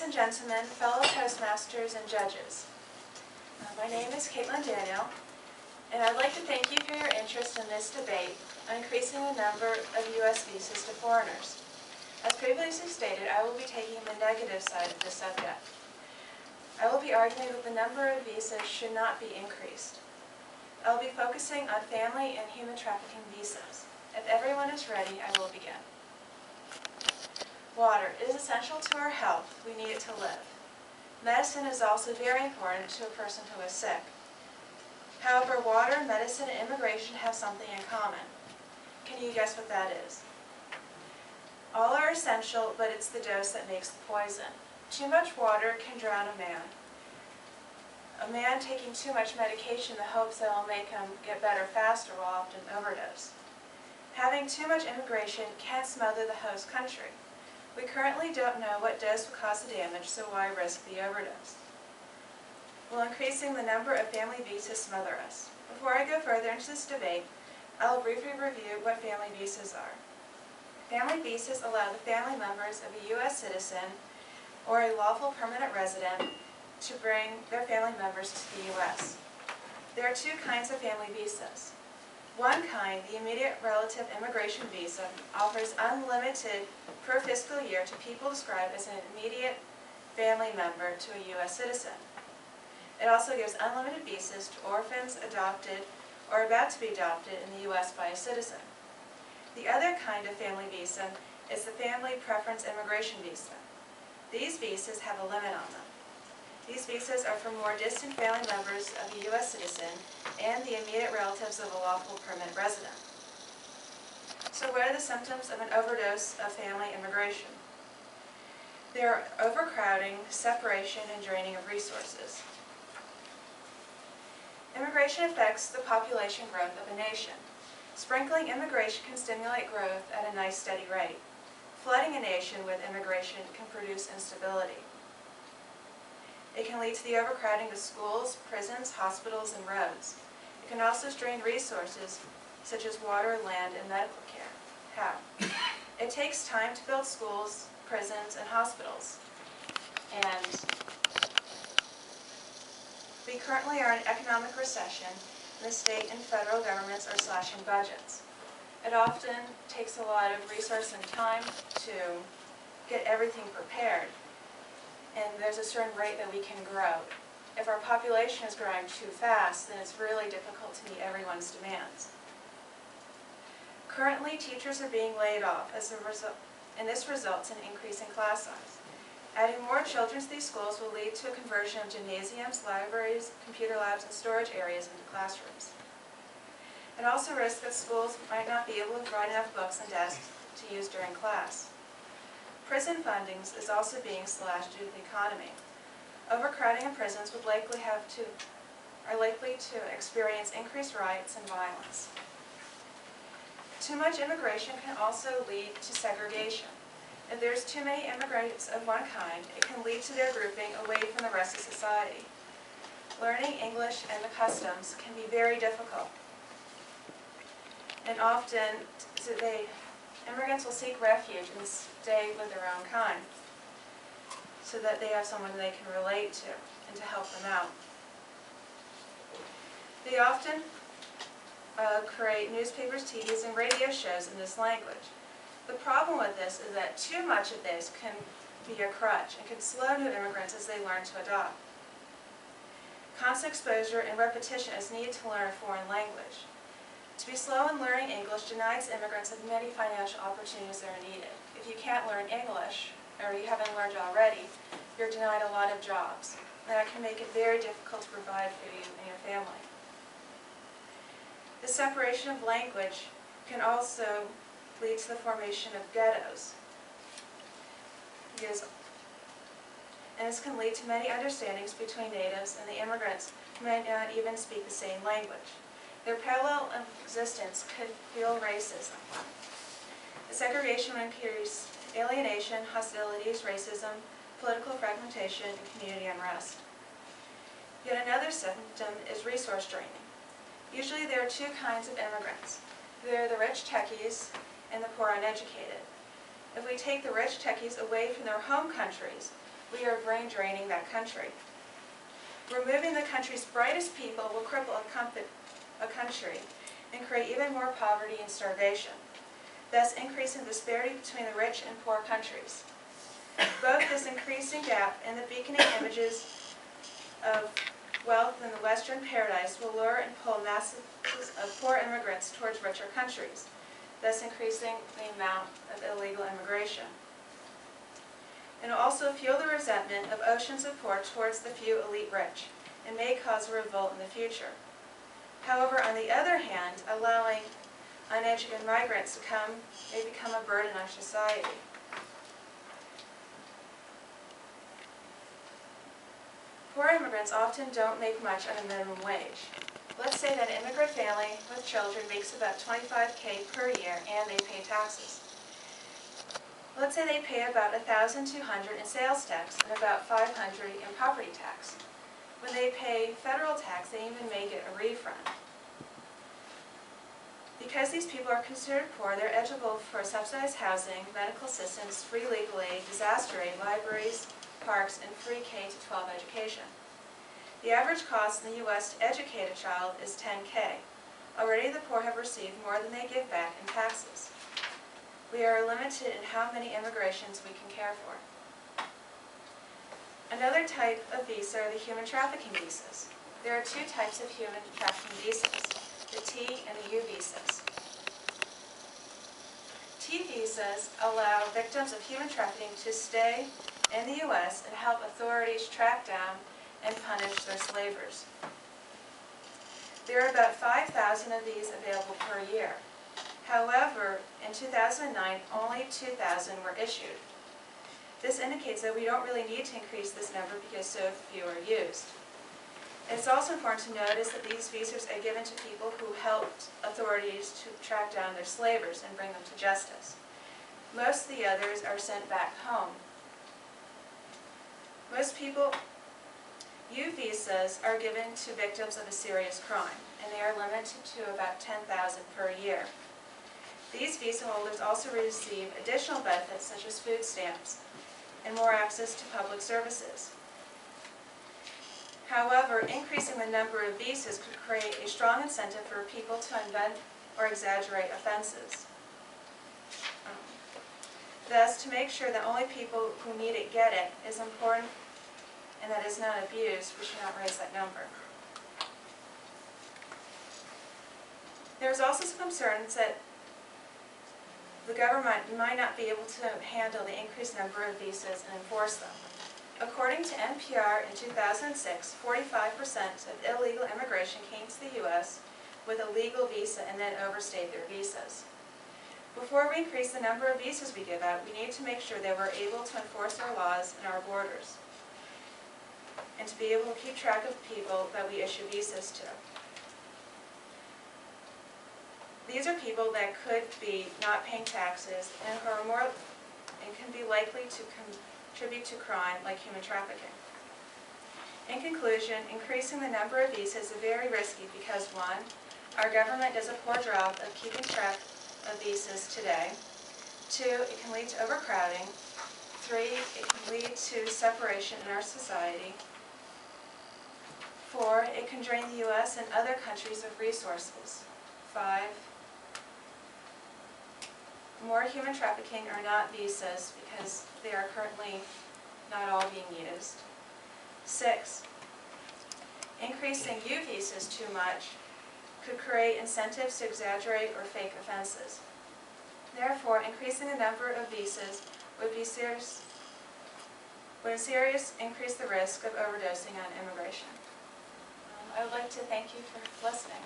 and gentlemen, fellow Toastmasters and judges. My name is Caitlin Daniel, and I'd like to thank you for your interest in this debate on increasing the number of U.S. visas to foreigners. As previously stated, I will be taking the negative side of this subject. I will be arguing that the number of visas should not be increased. I will be focusing on family and human trafficking visas. If everyone is ready, I will begin. Water. It is essential to our health. We need it to live. Medicine is also very important to a person who is sick. However, water, medicine, and immigration have something in common. Can you guess what that is? All are essential, but it's the dose that makes the poison. Too much water can drown a man. A man taking too much medication in the hopes that it will make him get better faster will often overdose. Having too much immigration can smother the host country. We currently don't know what dose will cause the damage, so why risk the overdose? Will increasing the number of family visas smother us? Before I go further into this debate, I will briefly review what family visas are. Family visas allow the family members of a U.S. citizen or a lawful permanent resident to bring their family members to the U.S. There are two kinds of family visas. One kind, the immediate relative immigration visa, offers unlimited per fiscal year to people described as an immediate family member to a U.S. citizen. It also gives unlimited visas to orphans adopted or about to be adopted in the U.S. by a citizen. The other kind of family visa is the Family Preference Immigration Visa. These visas have a limit on them. These visas are for more distant family members of a U.S. citizen and the immediate relatives of a lawful permanent resident. So what are the symptoms of an overdose of family immigration? There are overcrowding, separation, and draining of resources. Immigration affects the population growth of a nation. Sprinkling immigration can stimulate growth at a nice steady rate. Flooding a nation with immigration can produce instability. It can lead to the overcrowding of schools, prisons, hospitals, and roads. It can also strain resources such as water, land, and medical care. How? It takes time to build schools, prisons, and hospitals. And we currently are in economic recession, and the state and federal governments are slashing budgets. It often takes a lot of resource and time to get everything prepared, and there's a certain rate that we can grow. If our population is growing too fast, then it's really difficult to meet everyone's demands. Currently, teachers are being laid off as a result, and this results in increasing class size. Adding more children to these schools will lead to a conversion of gymnasiums, libraries, computer labs, and storage areas into classrooms. It also risks that schools might not be able to provide enough books and desks to use during class. Prison fundings is also being slashed due to the economy. Overcrowding in prisons are likely to experience increased riots and violence. Too much immigration can also lead to segregation. If there's too many immigrants of one kind, it can lead to their grouping away from the rest of society. Learning English and the customs can be very difficult. And often, immigrants will seek refuge and stay with their own kind so that they have someone they can relate to and to help them out. They often create newspapers, TVs, and radio shows in this language. The problem with this is that too much of this can be a crutch and can slow new immigrants as they learn to adopt. Constant exposure and repetition is needed to learn a foreign language. To be slow in learning English denies immigrants of many financial opportunities that are needed. If you can't learn English, or you haven't learned already, you're denied a lot of jobs. And that can make it very difficult to provide for you and your family. The separation of language can also lead to the formation of ghettos. And this can lead to many understandings between natives and the immigrants who may not even speak the same language. Their parallel existence could fuel racism. The segregation will increase alienation, hostilities, racism, political fragmentation, and community unrest. Yet another symptom is resource draining. Usually there are two kinds of immigrants. There are the rich techies and the poor uneducated. If we take the rich techies away from their home countries, we are brain draining that country. Removing the country's brightest people will cripple a country and create even more poverty and starvation, thus increasing the disparity between the rich and poor countries. Both this increasing gap and the beaconing images of wealth in the Western paradise will lure and pull masses of poor immigrants towards richer countries, thus increasing the amount of illegal immigration. And will also fuel the resentment of oceans of poor towards the few elite rich, and may cause a revolt in the future. However, on the other hand, allowing uneducated migrants to come may become a burden on society. Poor immigrants often don't make much on a minimum wage. Let's say that an immigrant family with children makes about $25,000 per year and they pay taxes. Let's say they pay about $1,200 in sales tax and about $500 in property tax. When they pay federal tax, they even may get a refund. Because these people are considered poor, they're eligible for subsidized housing, medical assistance, free legal aid, disaster aid, libraries, parks, and free K-12 education. The average cost in the U.S. to educate a child is $10,000. Already the poor have received more than they give back in taxes. We are limited in how many immigrations we can care for. Another type of visa are the human trafficking visas. There are two types of human trafficking visas, the T and the U visas. T visas allow victims of human trafficking to stay in the U.S. and help authorities track down and punish their slavers. There are about 5,000 of these available per year. However, in 2009, only 2,000 were issued. This indicates that we don't really need to increase this number because so few are used. It's also important to notice that these visas are given to people who helped authorities to track down their slavers and bring them to justice. Most of the others are sent back home. Most people, U visas are given to victims of a serious crime, and they are limited to about 10,000 per year. These visa holders also receive additional benefits such as food stamps and more access to public services. However, increasing the number of visas could create a strong incentive for people to invent or exaggerate offenses. Thus, to make sure that only people who need it get it is important and that it is not abused, we should not raise that number. There is also some concerns that the government might not be able to handle the increased number of visas and enforce them. According to NPR in 2006, 45% of illegal immigration came to the U.S. with a legal visa and then overstayed their visas. Before we increase the number of visas we give out, we need to make sure that we're able to enforce our laws and our borders, and to be able to keep track of people that we issue visas to. These are people that could be not paying taxes and who are more and can be likely to contribute to crime like human trafficking. In conclusion, increasing the number of visas is very risky because 1, our government does a poor job of keeping track of visas today. 2, it can lead to overcrowding. 3, it can lead to separation in our society. 4, it can drain the U.S. and other countries of resources. 5, more human trafficking are not visas because they are currently not all being used. 6, increasing U visas too much could create incentives to exaggerate or fake offenses. Therefore, increasing the number of visas would seriously increase the risk of overdosing on immigration. I would like to thank you for listening.